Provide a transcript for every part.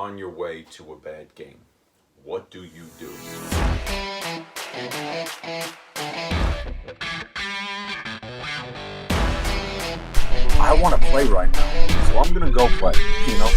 on your way to a bad game. What do you do? I want to play right now, so I'm going to go play, you know?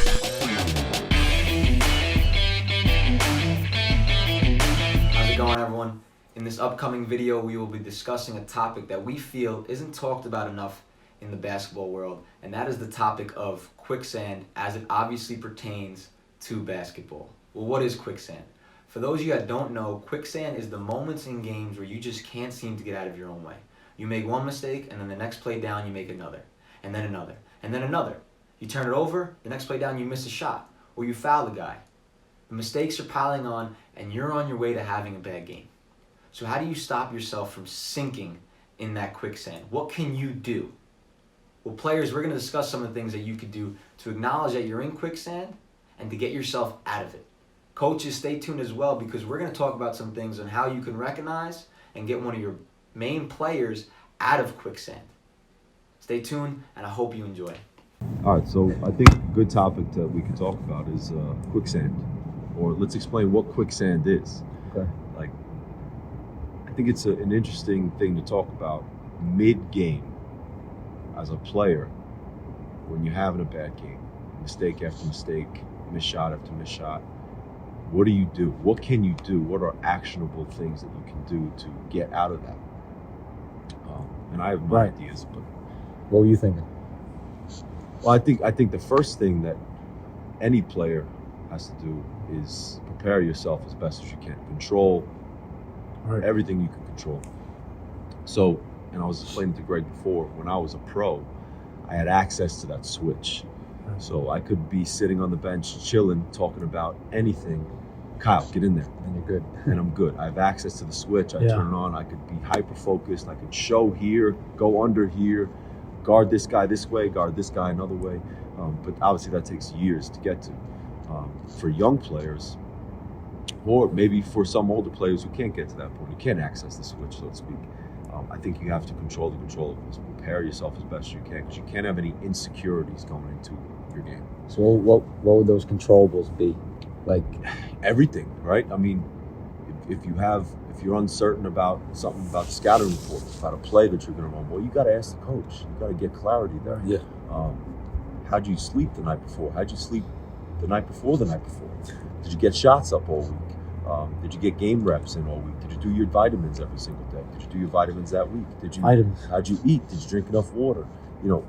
How's it going, everyone? In this upcoming video, we will be discussing a topic that we feel isn't talked about enough in the basketball world, and that is the topic of quicksand as it obviously pertains to basketball. Well, what is quicksand? For those of you that don't know, quicksand is the moments in games where you just can't seem to get out of your own way. You make one mistake, and then the next play down, you make another, and then another, and then another. You turn it over, the next play down, you miss a shot, or you foul the guy. The mistakes are piling on, and you're on your way to having a bad game. So how do you stop yourself from sinking in that quicksand? What can you do? Well, players, we're going to discuss some of the things that you could do to acknowledge that you're in quicksand and to get yourself out of it. Coaches, stay tuned as well, because we're going to talk about some things on how you can recognize and get one of your main players out of quicksand. Stay tuned, and I hope you enjoy. All right, so I think a good topic that we can talk about is quicksand, or let's explain what quicksand is. Okay. Like, I think it's an interesting thing to talk about mid-game as a player when you're having a bad game, mistake after mistake, miss shot after miss shot. What do you do? What can you do? What are actionable things that you can do to get out of that? And I have my ideas, but What were you thinking? well, I think the first thing that any player has to do is prepare yourself as best as you can. Control everything you can control. So, and I was explaining to Greg before, when I was a pro, I had access to that switch. So I could be sitting on the bench, chilling, talking about anything. Kyle, get in there. And you're good. And I'm good. I have access to the switch. I turn it on. I could be hyper-focused. I could show here, go under here, guard this guy this way, guard this guy another way. But obviously that takes years to get to. For young players, or maybe for some older players who can't get to that point, who can't access the switch, so to speak, I think you have to control the controllables. Prepare yourself as best you can, because you can't have any insecurities going into your game. So what would those controllables be? Like everything, right? I mean, if you're uncertain about something about the scouting report, about a play that you're going to run, well, you got to ask the coach. You got to get clarity there. Yeah. How'd you sleep the night before? How'd you sleep the night before the night before? Did you get shots up all week? Did you get game reps in all week? Did you do your vitamins every single day? Did you do your vitamins that week? How'd you eat? Did you drink enough water? You know,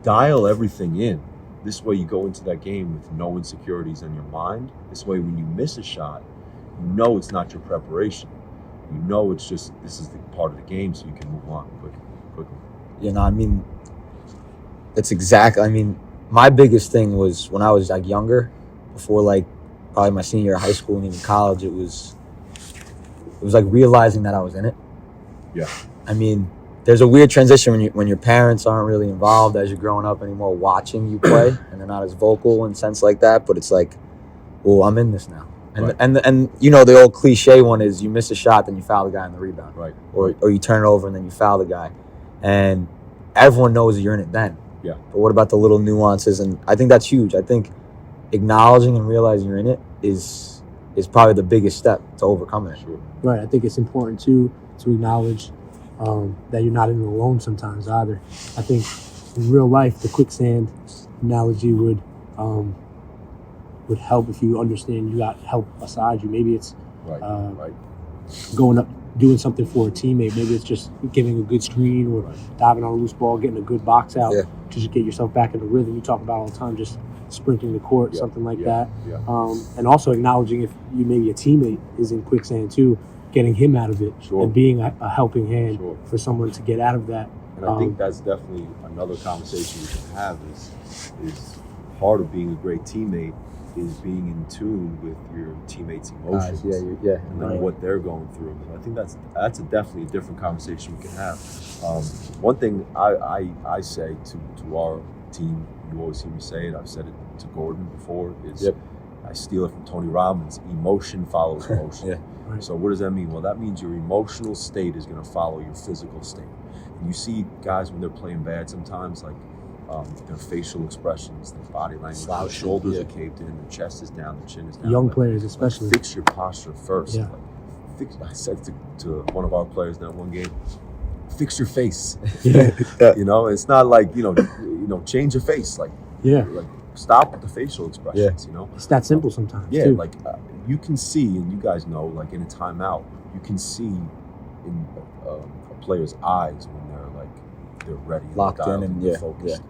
dial everything in. This way you go into that game with no insecurities in your mind. This way when you miss a shot, you know it's not your preparation. You know it's just, this is the part of the game, so you can move on quickly. You know, I mean, my biggest thing was when I was like younger, before like probably my senior year of high school and even college, it was like realizing that I was in it. Yeah. I mean, there's a weird transition when your parents aren't really involved as you're growing up anymore, watching you play, and they're not as vocal in a sense like that. But it's like, well, I'm in this now. And you know, the old cliche one is you miss a shot, then you foul the guy on the rebound. Right. Or you turn it over and then you foul the guy. And everyone knows that you're in it then. Yeah. But what about the little nuances? And I think that's huge. I think acknowledging and realizing you're in it is probably the biggest step to overcoming it. Sure. Right. I think it's important too to acknowledge that you're not in it alone sometimes either. I think in real life, the quicksand analogy would help if you understand you got help beside you. Maybe it's going up, doing something for a teammate. Maybe it's just giving a good screen or diving on a loose ball, getting a good box out to just get yourself back in the rhythm. You talk about all the time, just sprinting the court, something like that. Yeah. And also acknowledging if you maybe a teammate is in quicksand too, getting him out of it and being a helping hand for someone to get out of that. And I think that's definitely another conversation we can have is part of being a great teammate is being in tune with your teammates' emotions and then what they're going through. So I think that's definitely a different conversation we can have. One thing I say to our team, you always hear me say it, I've said it to Gordon before, is I steal it from Tony Robbins, emotion follows emotion. So what does that mean? Well, that means your emotional state is going to follow your physical state. And you see guys when they're playing bad sometimes, like their facial expressions, their body language, their Slouching, shoulders yeah. are caved in, their chest is down, their chin is down. Young Like, players especially. fix your posture first. Yeah. I said to one of our players in that one game, fix your face. Yeah. You know, it's not like, you know, change your face. Like, Yeah. like stop with the facial expressions, you know? It's that simple sometimes. Yeah, too. like you can see, and you guys know, like in a timeout, you can see in a player's eyes when they're ready, Locked in dialed and they're yeah, focused.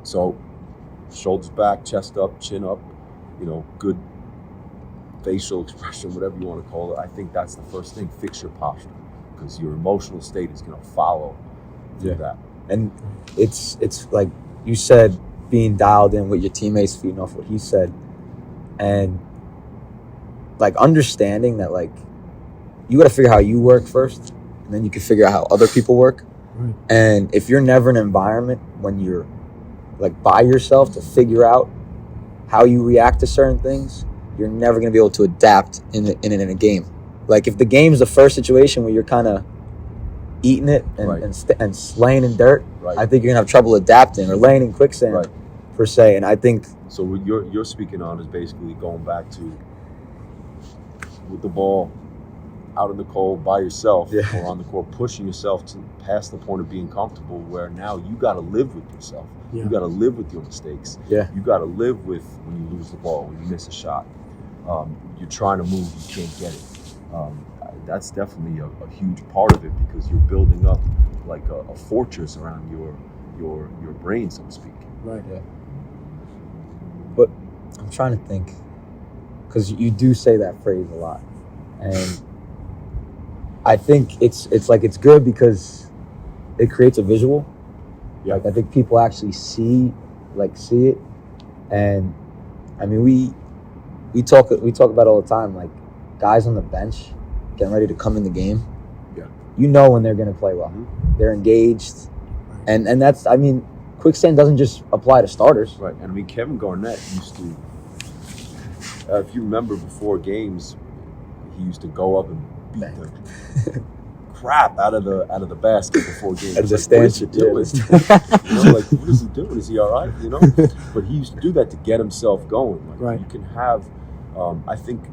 So shoulders back, chest up, chin up, you know, good facial expression, whatever you want to call it. I think that's the first thing. Fix your posture, because your emotional state is going to follow through that. And it's like you said, being dialed in with your teammates, feeding off what he said, and like understanding that like you got to figure out how you work first, and then you can figure out how other people work. Right. And if you're never in an environment when you're like by yourself to figure out how you react to certain things, you're never going to be able to adapt in a game. Like if the game's the first situation where you're kind of eating it and laying in dirt, I think you're going to have trouble adapting, or laying in quicksand per se. And I think so. What you're speaking on is basically going back to with the ball out in the cold by yourself or on the court, pushing yourself to past the point of being comfortable, where now you got to live with yourself. You got to live with your mistakes. You got to live with when you lose the ball, when you miss a shot. You're trying to move, you can't get it. That's definitely a huge part of it, because you're building up like a fortress around your brain, so to speak. Right. Yeah. But I'm trying to think, because you do say that phrase a lot, and I think it's good because it creates a visual. Yeah. Like I think people actually see it, and I mean we talk about it all the time, like guys on the bench getting ready to come in the game. Yeah. You know when they're going to play well. Mm-hmm. They're engaged, and that's, I mean, quicksand doesn't just apply to starters. Right. And I mean, Kevin Garnett used to, if you remember before games, he used to go up and beat the crap out of the basket before games. And just like, what is he doing? You know, like, what is he doing? Is he all right? You know? But he used to do that to get himself going. Like, you can have, I think,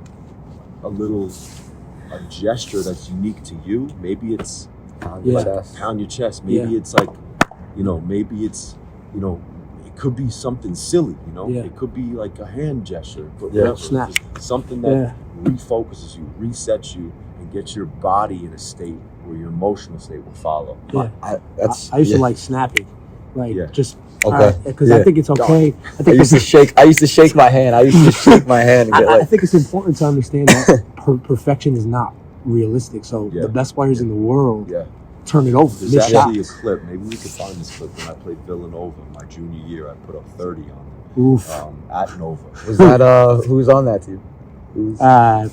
a gesture that's unique to you. Maybe it's pound your chest. Maybe it's like, you know, maybe it's, you know, it could be something silly, you know. It could be like a hand gesture, but Snap. Something that refocuses you, resets you, and gets your body in a state where your emotional state will follow. Yeah. I used to like snapping, like just okay, because I think it's okay. I used to shake my hand. And get I think it's important to understand that perfection is not realistic. So the best players in the world turn it over. There's actually a clip. Maybe we could find this clip. When I played Villanova my junior year, I put up 30 on them at Nova. Was that who's on that team? It's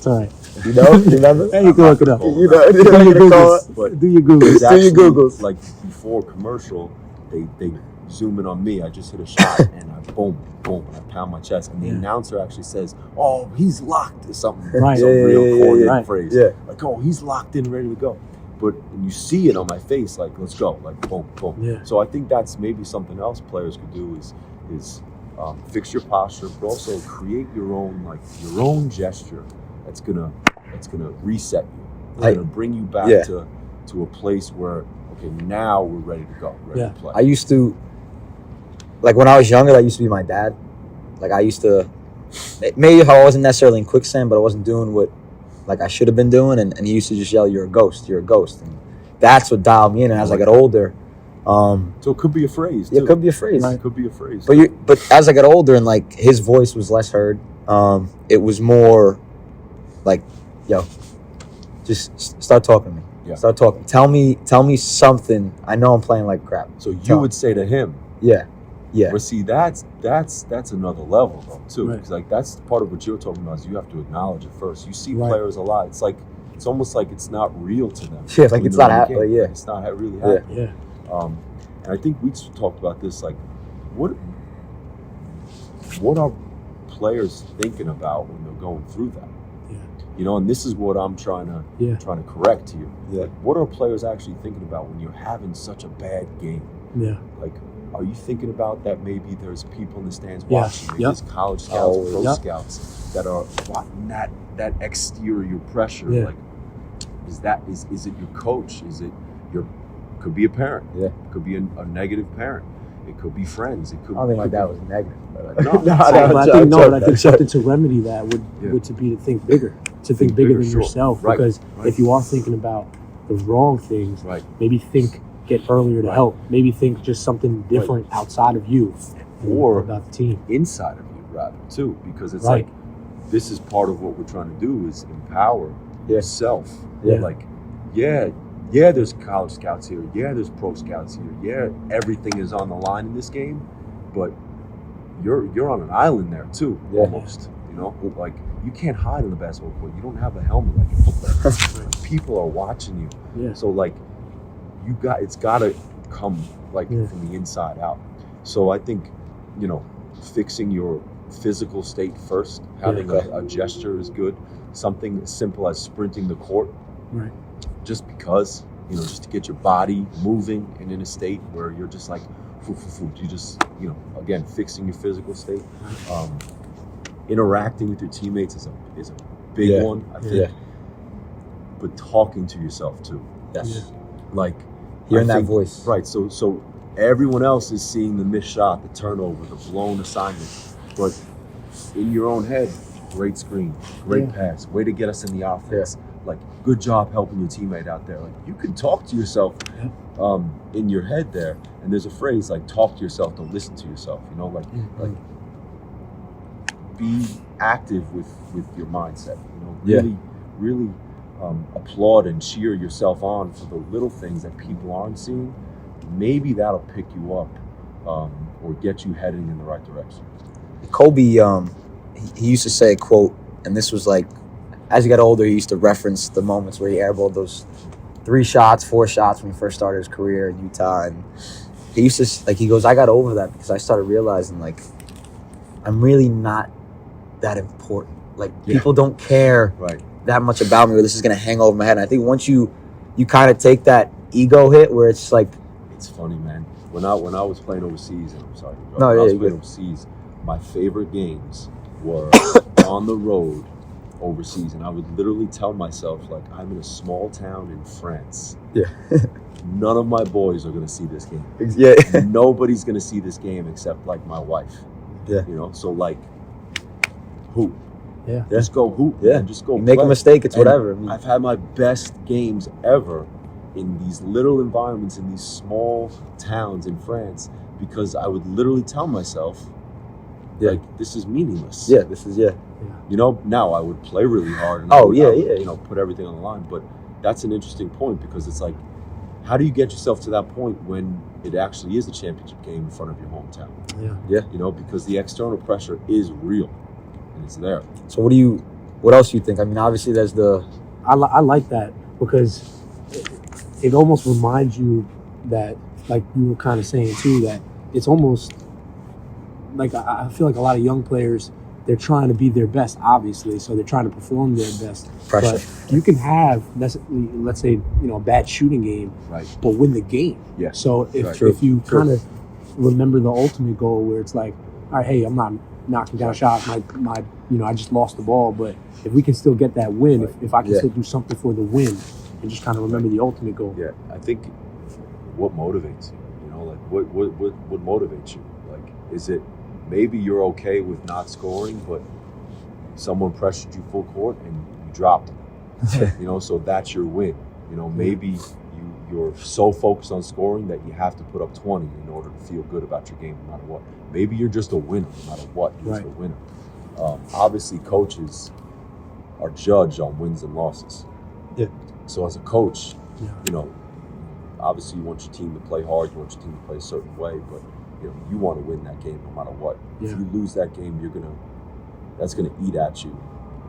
all right. You know? You remember? Hey, you can look it up. You know, do your Googles. Do your Googles. Do your Googles. Like before commercial, they zoom in on me. I just hit a shot and I boom, and I pound my chest. And the announcer actually says, "Oh, he's locked," or something. Right. Some real corny phrase. Yeah. Like, "Oh, he's locked in, ready to go." But when you see it on my face, like, let's go, like boom. Yeah. So I think that's maybe something else players could do is fix your posture, but also create your own gesture that's gonna reset you. It's gonna bring you back to a place where, okay, now we're ready to go, ready to play. I used to, like when I was younger, that used to be my dad. Like I used to, maybe I wasn't necessarily in quicksand, but I wasn't doing what like I should have been doing, and he used to just yell, "You're a ghost, you're a ghost." And that's what dialed me in. And as I got older, so it could be a phrase too. It could be a phrase. It could be a phrase. But as I got older and like his voice was less heard, it was more like, "Yo, just start talking to me. Yeah. Start talking. Tell me something. I know I'm playing like crap." So you would say to him, yeah. But see, that's another level though too, Right. because like that's part of what you're talking about. Is you have to acknowledge it first. You see players a lot. It's almost like it's not real to them. Yeah, like it's not happening. Yeah, it's not really happening. Yeah. And I think we talked about this. Like, what are players thinking about when they're going through that? Yeah. You know, and this is what I'm trying to correct you. Yeah. Like, what are players actually thinking about when you're having such a bad game? Yeah. Like, are you thinking about that maybe there's people in the stands Yeah. watching? Maybe Yep. there's college scouts, pro Yep. scouts that are watching that exterior pressure. Yeah. Like, is it your coach? Is it your, could be a parent. Yeah. It could be a negative parent. It could be friends. It could I don't think my could dad be- was negative. But No. But I think something to remedy that would to be to think bigger, to think bigger than sure. yourself. Right, Because right. if you are thinking about the wrong things, Right. maybe get earlier to Right. help. Maybe think just something different outside of you, Or about the team. inside of you rather too, because it's Right. like, this is part of what we're trying to do is empower Yeah. yourself. Yeah. Like, yeah, there's college scouts here. Yeah, there's pro scouts here. Yeah, everything is on the line in this game, but you're on an island there too, Yeah. almost. You know, like, you can't hide on the basketball court. You don't have a helmet like in football. People are watching you. Yeah. So like, it's got to come like Yeah. from the inside out. So I think, fixing your physical state first, having a gesture is good. Something as simple as sprinting the court, Right. just because, just to get your body moving and in a state where you're just like, you just, again, fixing your physical state. Interacting with your teammates is a big one, I think. Yeah. But talking to yourself too. Yes. Like, Hearing I that think- voice. Right. So everyone else is seeing the missed shot, the turnover, the blown assignment. But in your own head, great screen, great pass, way to get us in the offense. Like, good job helping your teammate out there. Like, you can talk to yourself in your head there. And there's a phrase like, talk to yourself, don't listen to yourself. Like be active with your mindset. Really applaud and cheer yourself on for the little things that people aren't seeing. Maybe that'll pick you up or get you heading in the right direction. Kobe, he used to say a quote, and this was like, as he got older, he used to reference the moments where he airballed those 4 shots when he first started his career in Utah. And he used to, he goes, I got over that because I started realizing, I'm really not that important. People don't care that much about me, or this is going to hang over my head. And I think once you kind of take that ego hit where it's like... It's funny, man. When I was playing overseas, and I'm sorry, No, when I was yeah, playing overseas, my favorite games were on the road overseas, and I would literally tell myself, I'm in a small town in France. Yeah. None of my boys are going to see this game. Yeah. Nobody's going to see this game except my wife. Yeah. So hoop. Yeah. Just go hoop. Yeah. And just go You make play. a mistake, it's And whatever. I've had my best games ever in these little environments, in these small towns in France, because I would literally tell myself, this is meaningless. Yeah, this is, Now I would play really hard and Oh, I would, yeah. put everything on the line. But that's an interesting point, because it's like, how do you get yourself to that point when it actually is a championship game in front of your hometown? Yeah. Because the external pressure is real and it's there. So what else do you think? I mean, obviously there's I like that because it almost reminds you that, like you were kind of saying too, that it's almost like I feel like a lot of young players, they're trying to be their best, obviously, so they're trying to perform their best. pressure. But you can have, let's say, a bad shooting game, Right. but win the game. Yeah. So if, Right. if you kind of remember the ultimate goal, where it's like, all right, hey, I'm not knocking down shots. My I just lost the ball, but if we can still get that win, if I can still do something for the win, and just kind of remember the ultimate goal. Yeah, I think what motivates you, what motivates you? Is it maybe you're okay with not scoring, but someone pressured you full court and you dropped them, so that's your win. Maybe you're so focused on scoring that you have to put up 20 in order to feel good about your game no matter what. Maybe you're just a winner no matter what. You're just a winner. Obviously, coaches are judged on wins and losses. Yeah. So as a coach, obviously you want your team to play hard, you want your team to play a certain way, but you want to win that game no matter what. Yeah. If you lose that game, that's gonna eat at you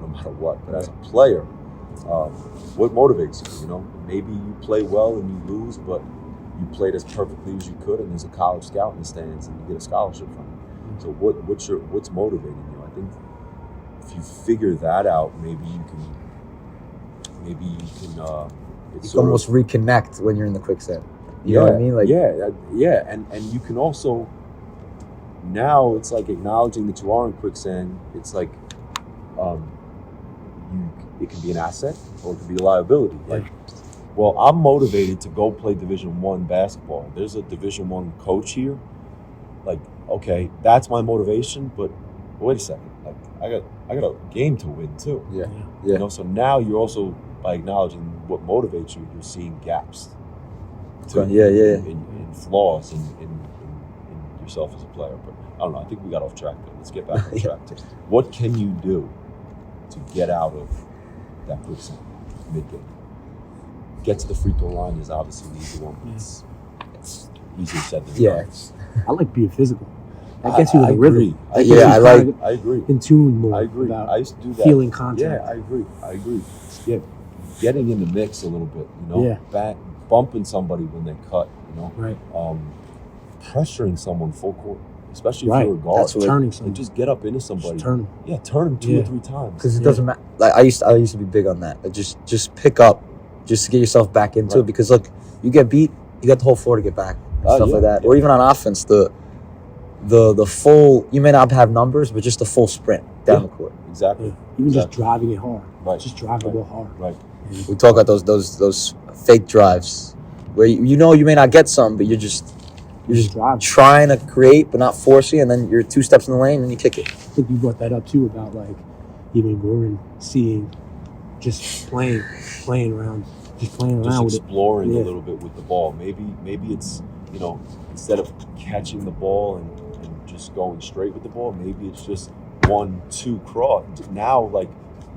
no matter what. But as a player, what motivates you? Maybe you play well and you lose, but you played as perfectly as you could, and there's a college scout in the stands, and you get a scholarship from it. So what's motivating you? I think if you figure that out, maybe you can. You almost reconnect when you're in the quicksand. You know what I mean? Like, yeah, and you can also now it's like acknowledging that you are in quicksand. It's like it can be an asset or it can be a liability. Like, well, I'm motivated to go play Division I basketball. There's a Division I coach here. Like, okay, that's my motivation, but wait a second. Like, I got a game to win too. Yeah. You know, so now you're also, by acknowledging what motivates you, you're seeing gaps. In flaws in yourself as a player. But I don't know. I think we got off track there. Let's get back on track. What can you do to get out of that quicksand mid-game? Get to the free throw line is obviously the easy one. It's easier said than done. I like being physical. That gets you in the rhythm. I agree. In tune more. I agree. About I used to do that. feeling contact. Yeah, I agree. Yeah, getting in the mix a little bit. You know, Yeah. bumping somebody when they cut. You know, Right. Pressuring someone full court, especially if Right. you're a guard. That's what Turning Like, someone. just get up into somebody. Just turn. Yeah, turn them 2 or 3 times. because it doesn't matter. Like I used to be big on that. Like, just pick up, just to get yourself back into it. Because look, you get beat, you got the whole floor to get back and stuff like that. Or even on offense, the full. You may not have numbers, but just the full sprint down the court. Exactly. Yeah. Even just driving it hard. Right. Just driving the ball hard. Right. We talk about those fake drives where you know you may not get some, but you're just driving. trying to create but not forcing, and then you're 2 steps in the lane and you kick it. I think you brought that up too about like even Gordon seeing just playing around Just with it. exploring a little bit with the ball. Maybe it's, you know, instead of catching the ball and just going straight with the ball, maybe it's just 1-2 cross. Now, like,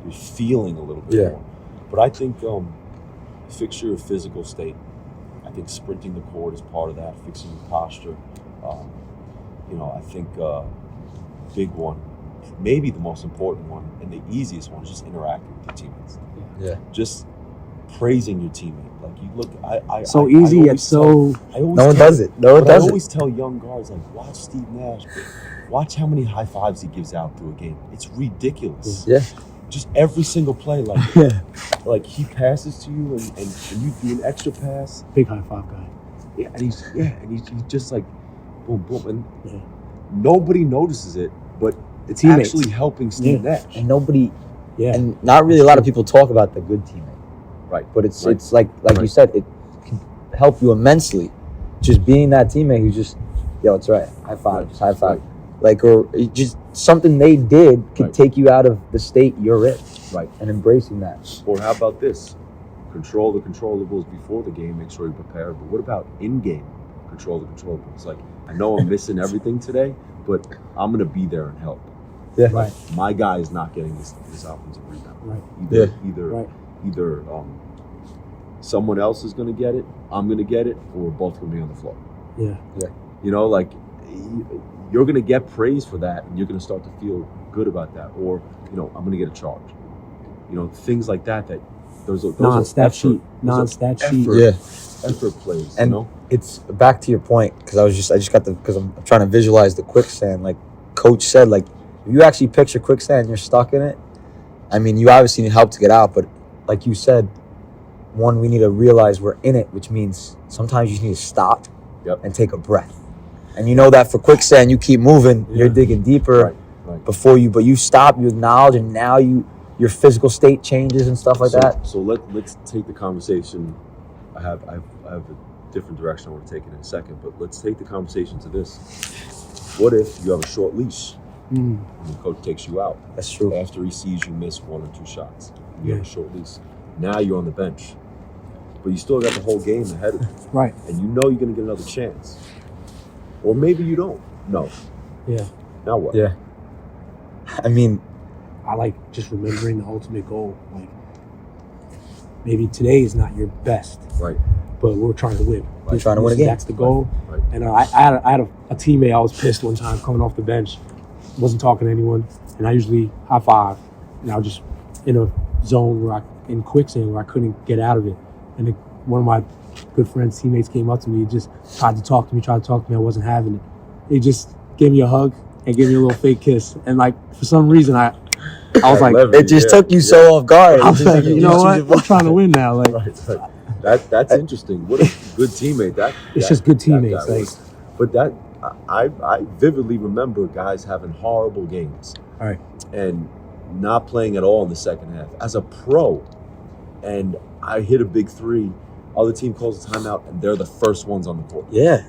you're feeling a little bit more. But I think fix your physical state. I think sprinting the court is part of that. Fixing your posture. You know, I think big one, maybe the most important one and the easiest one is just interacting with your teammates. Yeah. Just praising your teammate. Like, you look, So easy yet so. No one does it. No one does I it. always tell young guards, like, watch Steve Nash. Watch how many high fives he gives out through a game. It's ridiculous. Yeah. Just every single play, like, like he passes to you and you do an extra pass. Big high five guy. Yeah, and he's just like, boom, boom, and nobody notices it, but it's Teammates. actually helping Steve Nash. And nobody, Yeah. and not really a lot of people talk about the good teammate. Right. But it's like you said, it can help you immensely. Just being that teammate who's just, yo, it's right, high five, just high five. Like, or it just something they did could take you out of the state you're in. Right. And embracing that. Or how about this? Control the controllables before the game, make sure you're prepared. But what about in-game? Control the controllables. Like, I know I'm missing everything today, but I'm going to be there and help. Yeah. Right. My guy is not getting this offensive rebound. Right. Either someone else is going to get it, I'm going to get it, or we're both going to be on the floor. Yeah. You know, like, you're going to get praise for that, and you're going to start to feel good about that. Or, you know, I'm going to get a charge. You know, things like that. Those non-stat sheet. Effort plays. And you know, it's back to your point, because I'm trying to visualize the quicksand. Like Coach said, like, if you actually picture quicksand and you're stuck in it, I mean, you obviously need help to get out, but like you said, one, we need to realize we're in it, which means sometimes you need to stop and take a breath. And you know that for quicksand, you keep moving, you're digging deeper before you, but you stop, you acknowledge, and now your physical state changes and stuff like that. So let's take the conversation. I have a different direction I want to take it in a second, but let's take the conversation to this. What if you have a short leash and the coach takes you out? That's true. After he sees you miss 1 or 2 shots. You have a short leash. Now you're on the bench. But you still got the whole game ahead of you. Right. And you know you're going to get another chance. Or maybe you don't. No. Yeah. Now what? Yeah. I mean, I like just remembering the ultimate goal. Like, maybe today is not your best. Right. But we're trying to win. We're trying to win a game. That's the goal. Right. And I had a teammate, I was pissed one time coming off the bench. Wasn't talking to anyone. And I usually high five. And I was just in a zone in quicksand where I couldn't get out of it. And one of my good friends, teammates came up to me and just tried to talk to me. I wasn't having it. He just gave me a hug and gave me a little fake kiss. And like, for some reason, I I was like, levity, it just took you so off guard. I was like, you know what? just- We're trying to win now. Like, right. That's interesting. What a good teammate. It's just good teammates, guy like- was. But that I vividly remember guys having horrible games. All right. And not playing at all in the second half as a pro. And I hit a big three. Other team calls a timeout, and they're the first ones on the court, Yeah,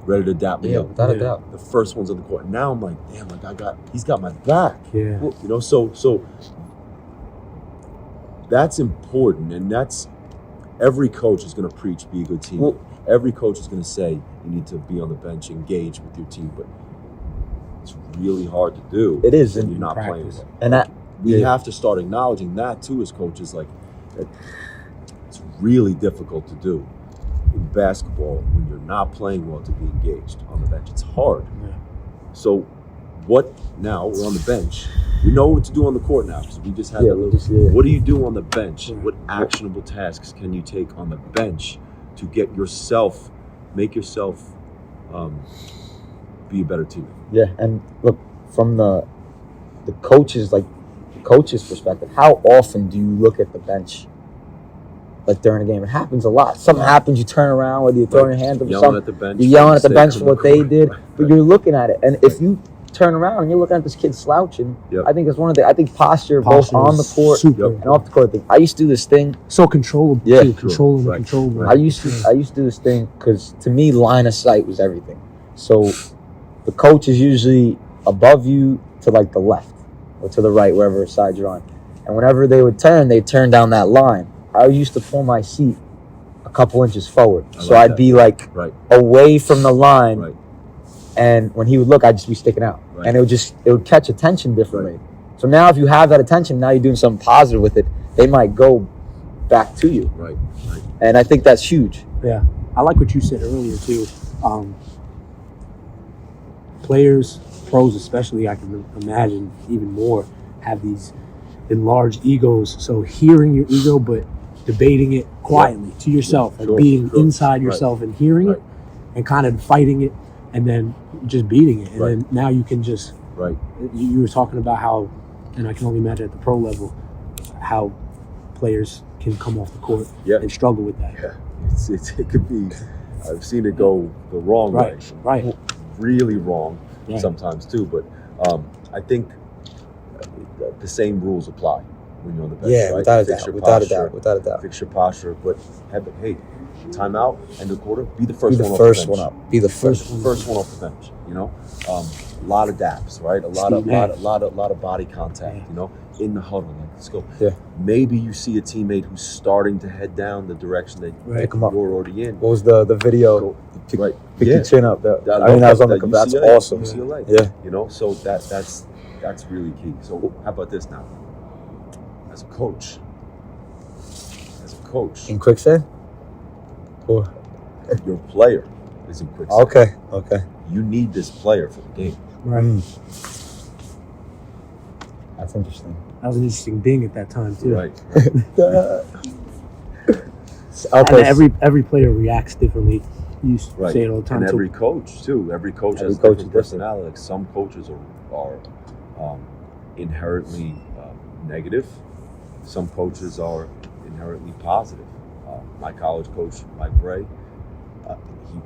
ready to dap me yeah, up. without a doubt. The first ones on the court. Now I'm like, damn, like he's got my back. Yeah. You know, so that's important, and that's every coach is going to preach be a good team. Well- Every coach is going to say you need to be on the bench, engage with your team, but it's really hard to do. It is when in you're not playing practice. well. And that, We yeah. have to start acknowledging that too as coaches. Like, that it's really difficult to do in basketball when you're not playing well to be engaged on the bench. It's hard. Yeah. So, now we're on the bench. We know what to do on the court now because we just had Yeah, that we little. just- yeah. What do you do on the bench? Right. What actionable tasks can you take on the bench to get yourself, make yourself be a better teammate? Yeah, and look, from the coaches perspective, how often do you look at the bench like during a game? It happens a lot. Something happens, you turn around, whether you're throwing your hands up or Yelling something. at the bench. You're yelling at the for bench mistake for on what the they court. did, Right, but right. you're looking at it. And if you turn around and you're looking at this kid slouching, Yep. I think it's one of the posture both Posture on the is court super and off the court thing. I used to do this thing. So controllable, Yeah. too. Controlling Right. and controllable. I used to do this thing because to me, line of sight was everything. So the coach is usually above you to like the left or to the right, wherever side you're on. And whenever they would turn, they'd turn down that line. I used to pull my seat a couple inches forward. I So like I'd that. be like Right, away from the line. right. And when he would look, I'd just be sticking out. Right. And it would catch attention differently. So now if you have that attention, now you're doing something positive with it, they might go back to you. Right, right. And I think that's huge. Yeah, I like what you said earlier too. Players, pros especially, I can imagine even more, have these enlarged egos. So hearing your ego, but debating it quietly to yourself, Sure, like being sure. inside Right. yourself and hearing Right. it, and kind of fighting it, and then just beating it. And Right. then now you can just. Right. You were talking about how, and I can only imagine at the pro level, how players can come off the court Yeah. and struggle with that. Yeah. It could be. I've seen it go the wrong way. Right. Really wrong Right. sometimes too. But I think the same rules apply when you're on the bench. Yeah, right? without a Fix doubt. your Without a posture, doubt. Without a doubt. Fix your posture. But hey, timeout, end of the quarter. Be the first Be the one first off the one bench. up. Be the first one. First one off the bench. You know, a lot of daps, right? A lot of body contact. Yeah. You know, in the huddle. Like, let's go. Yeah. Maybe you see a teammate who's starting to head down the direction that Right. Pick 'em up. you're already in. What was the video? Pick, Right. pick Yeah. your chin up. That That was on the that's UCLA, awesome. UCLA. Yeah. You know, so that's really key. So how about this now? As a coach, In Quicksand? Or, your player is in Quicksand. okay. You need this player for the game. Right. That's interesting. That was an interesting ding at that time too. Right. And every player reacts differently. You Right. say it all the time. And So every coach too. Every coach Every has coach different is different. personality. Like some coaches are inherently negative. Some coaches are inherently positive. My college coach, Mike Bray, he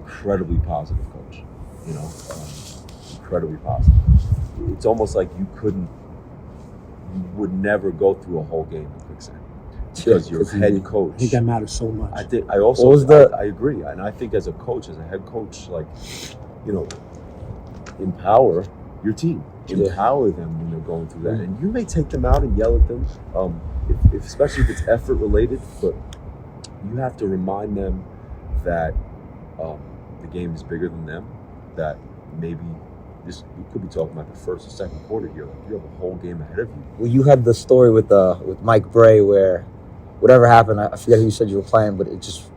incredibly positive coach. You know, incredibly positive. It's almost like you would never go through a whole game in Quicksand because your head coach. I think that matters so much. I also I agree, and I think as a coach, as a head coach, like, you know, empower your team, empower them when they're going through that, and you may take them out and yell at them, if especially if it's effort related, but you have to remind them that the game is bigger than them, that maybe we could be talking about the first or second quarter here. Like, you have a whole game ahead of you. Well, you had the story with Mike Bray where whatever happened, I forget who you said you were playing, but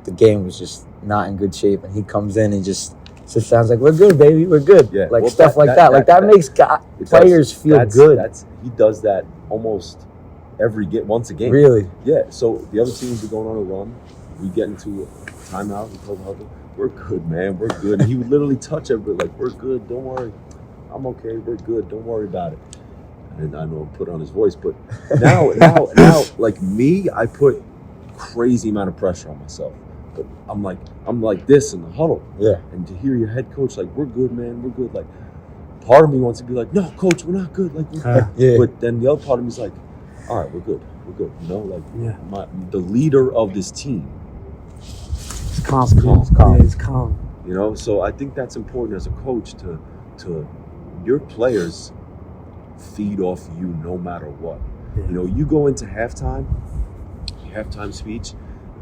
the game was just not in good shape, and he comes in and just sounds like, "We're good, baby, we're good." Yeah, like well, stuff like that. Like that makes players feel good. He does that almost once a game. Really? Yeah. So the other teams are going on a run. We get into a timeout. We tell the huddle, "We're good, man. We're good." And he would literally touch everybody like, "We're good. Don't worry. I'm okay. We're good. Don't worry about it." and I know I put on his voice, but now, like me, I put crazy amount of pressure on myself. But I'm like this in the huddle. Yeah. And to hear your head coach like, we're good, man, we're good. Like, part of me wants to be like, no, coach, we're not good. Like, Yeah. But then the other part of me is like, all right, we're good. You know, like the leader of this team. It's calm. Yeah, it's calm. You know, so I think that's important as a coach to your players feed off you no matter what. Yeah. You know, you go into halftime speech,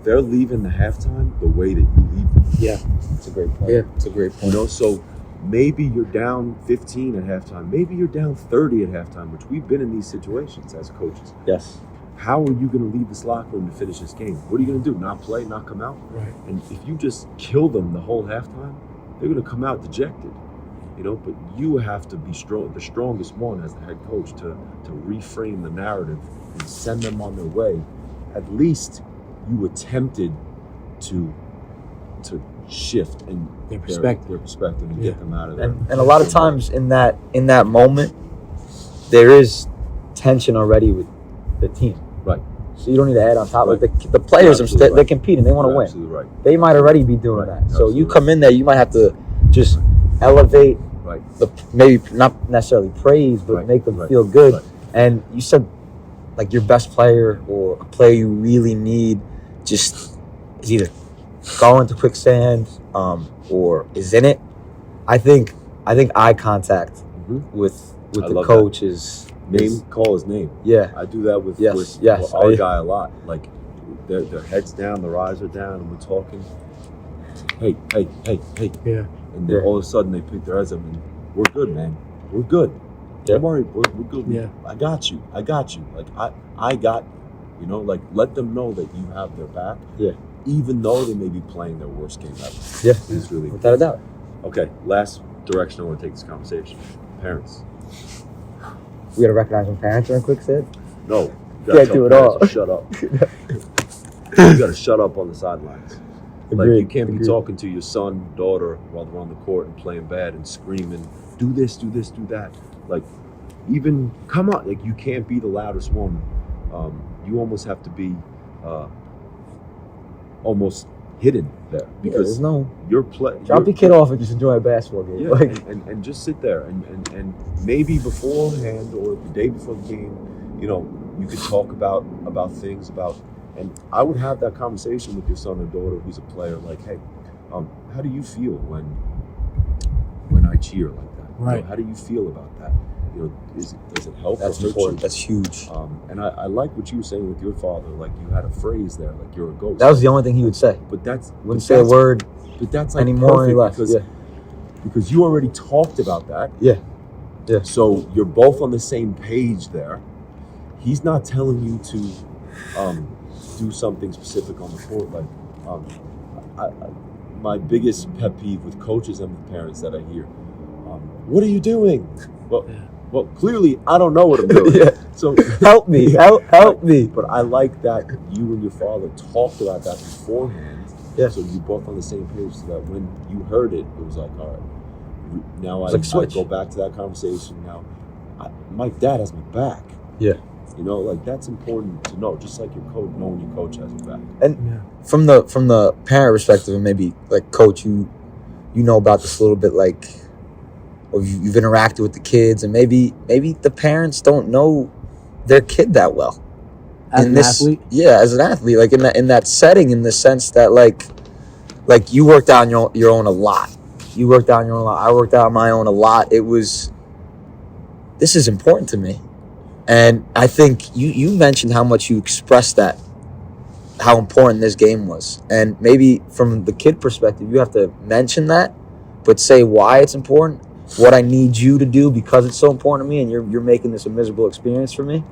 they're leaving the halftime the way that you leave them. Yeah. It's a great point. Yeah, it's a great point. You know, so maybe you're down 15 at halftime, maybe you're down 30 at halftime, which we've been in these situations as coaches. Yes. How are you going to leave this locker room to finish this game? What are you going to do? Not play, not come out? Right. And if you just kill them the whole halftime, they're going to come out dejected. You know, but you have to be strong, the strongest one as the head coach to reframe the narrative and send them on their way. At least you attempted to shift and Their perspective and get them out of there. And a lot of times in that moment, there is tension already with the team. Right. So you don't need to add on top. Right. Like the players they're competing. They want to You're win. absolutely right. They might already be doing Right. that. So Absolutely you come in there, you might have to just elevate Right. maybe not necessarily praise, but Right. make them Right. feel good. Right. And you said like your best player or a player you really need just is either going to Quicksand or is in it. I think eye contact Mhm. with I the love coach is Call his name. yeah. I do that with Yes. our guy a lot. Like their heads down, their eyes are down, and we're talking. Hey. Yeah. And then all of a sudden they pick their heads up and we're good, man. We're good. Yeah. Don't worry, we're good. Yeah. I got you. Like I got you know, like let them know that you have their back. Yeah. Even though they may be playing their worst game ever. Yeah. It's really Without a doubt. okay. Last direction I want to take this conversation. Parents. We gotta recognize when parents are in Quicksand. No. You Can't tell do it parents all. to shut up. You gotta shut up on the sidelines. Like you can't be talking to your son, daughter while they're on the court and playing bad and screaming, do this, do that. Like even come on, like you can't be the loudest one. You almost have to be almost hidden there because your play. Drop your kid off and just enjoy a basketball game. Yeah, Like, and just sit there and maybe beforehand or the day before the game, you know, you could talk about things and I would have that conversation with your son or daughter who's a player. Like, hey, how do you feel when I cheer like that? Right. You know, how do you feel about that? You know, does it help? that's or hurt important. you? That's huge. And I like what you were saying with your father. Like you had a phrase there, like you're a ghost. That was the only thing he would say. But Wouldn't say a word. But that's like any more, any perfect less. because you already talked about that. Yeah. So you're both on the same page there. He's not telling you to do something specific on the court. Like, my biggest pet peeve with coaches and with parents that I hear, what are you doing? Well, clearly I don't know what I'm doing. Yeah. So Help me. Help me. But I like that you and your father talked about that beforehand. Yeah. So you both on the same page so that when you heard it, it was like, all right, now I go back to that conversation. Now, my dad has my back. Yeah. You know, like that's important to know, just like your coach, knowing your coach has your back. And from the parent perspective, and maybe like coach, you know about this a little bit, like, or you've interacted with the kids, and maybe the parents don't know their kid that well. As an athlete? Yeah, as an athlete, like in that setting, in the sense that like you worked out on your own a lot. You worked out on your own a lot. I worked out on my own a lot. This is important to me. And I think you mentioned how much you expressed that, how important this game was. And maybe from the kid perspective, you have to mention that, but say why it's important, what I need you to do because it's so important to me, and you're making this a miserable experience for me.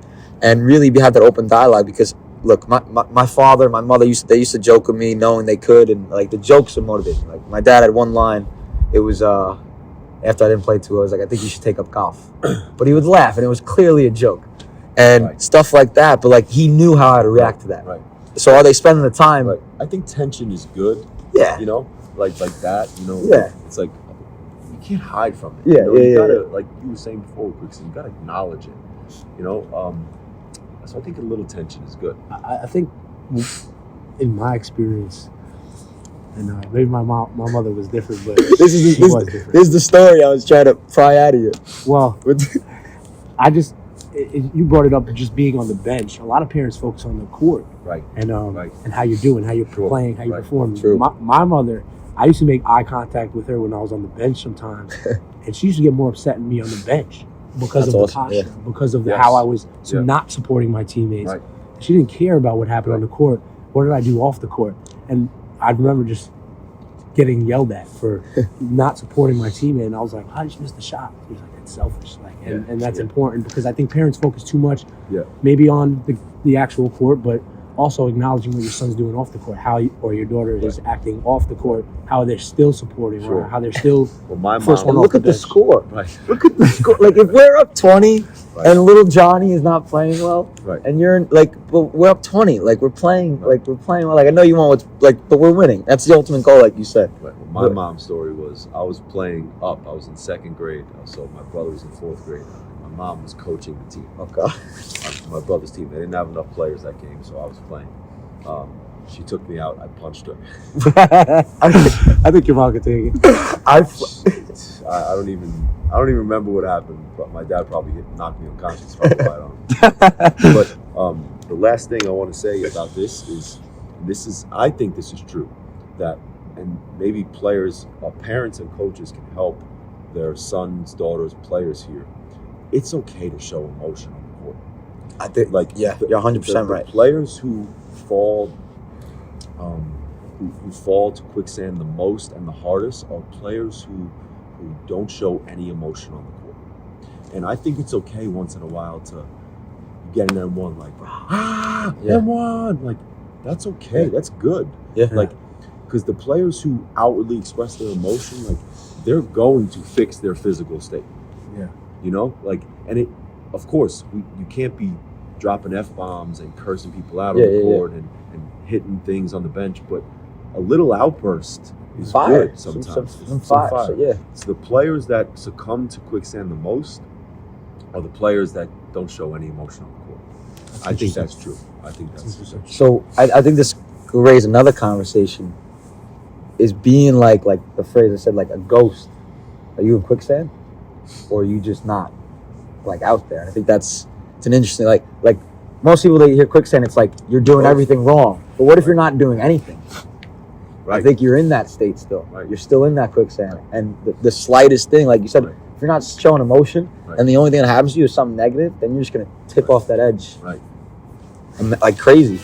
And really have that open dialogue because, look, my father, my mother, used to joke with me knowing they could, and like the jokes are motivating. Like my dad had one line, it was after I didn't play too, I was like, I think you should take up golf. But he would laugh, and it was clearly a joke. And stuff like that, but like he knew how to react to that. Right. So are they spending the time? Right. I think tension is good. Yeah. You know, like that. You know. Yeah. It's like you can't hide from it. Yeah. You know, you gotta, like you were saying before, Quicksand, you gotta acknowledge it. So I think a little tension is good. I think, in my experience, and maybe my mother was different, but she was different. This is the story I was trying to pry out of you. Well, you brought it up, just being on the bench. A lot of parents focus on the court, Right. And how you're doing, how you're playing, how you're performing. True. My mother, I used to make eye contact with her when I was on the bench sometimes, and she used to get more upset than me on the bench because of the posture, because of how I was not supporting my teammates. Right. She didn't care about what happened on the court. What did I do off the court? And I remember just getting yelled at for not supporting my teammate, and I was like, "How did you miss the shot?" He was like, "It's selfish." And that's important, because I think parents focus too much, maybe on the actual court, but also acknowledging what your son's doing off the court, or your daughter is acting off the court, how they're still supporting, or how they're still. Well, my First mom. one, look at the score. Right. Look at the score. Like, if we're up 20 and little Johnny is not playing well, and you're but we're up 20. Like, we're playing well. Like, I know you want but we're winning. That's the ultimate goal, like you said. Right. Well, my mom's story was, I was playing up. I was in 2nd grade, so my brother was in 4th grade. My mom was coaching the team. Okay. My brother's team. They didn't have enough players that game, so I was playing. She took me out. I punched her. I think your mom could take it. I don't even remember what happened, but my dad probably knocked me unconscious. Probably, I don't know. But the last thing I want to say about this is I think this is true, that, and maybe players, parents and coaches can help their sons, daughters, players here. It's okay to show emotion on the court. I think, you're 100% right. The players who fall, who fall to quicksand the most and the hardest are players who don't show any emotion on the court. And I think it's okay once in a while to get an M1, like, M1, like, that's okay, that's good. Like, because the players who outwardly express their emotion, like, they're going to fix their physical state. And of course, you can't be dropping F-bombs and cursing people out on the court and hitting things on the bench, but a little outburst is good sometimes. Some fire. So the players that succumb to quicksand the most are the players that don't show any emotion on the court. I think that's true. So I think this could raise another conversation, is being like the phrase I said, like a ghost. Are you in quicksand, or are you just not out there? And I think it's an interesting, like most people, they hear quicksand, it's like you're doing everything wrong. But what if you're not doing anything? I think you're in that state still. You're still in that quicksand, and the slightest thing, like you said, if you're not showing emotion, and the only thing that happens to you is something negative, then you're just gonna tip off that edge, like crazy.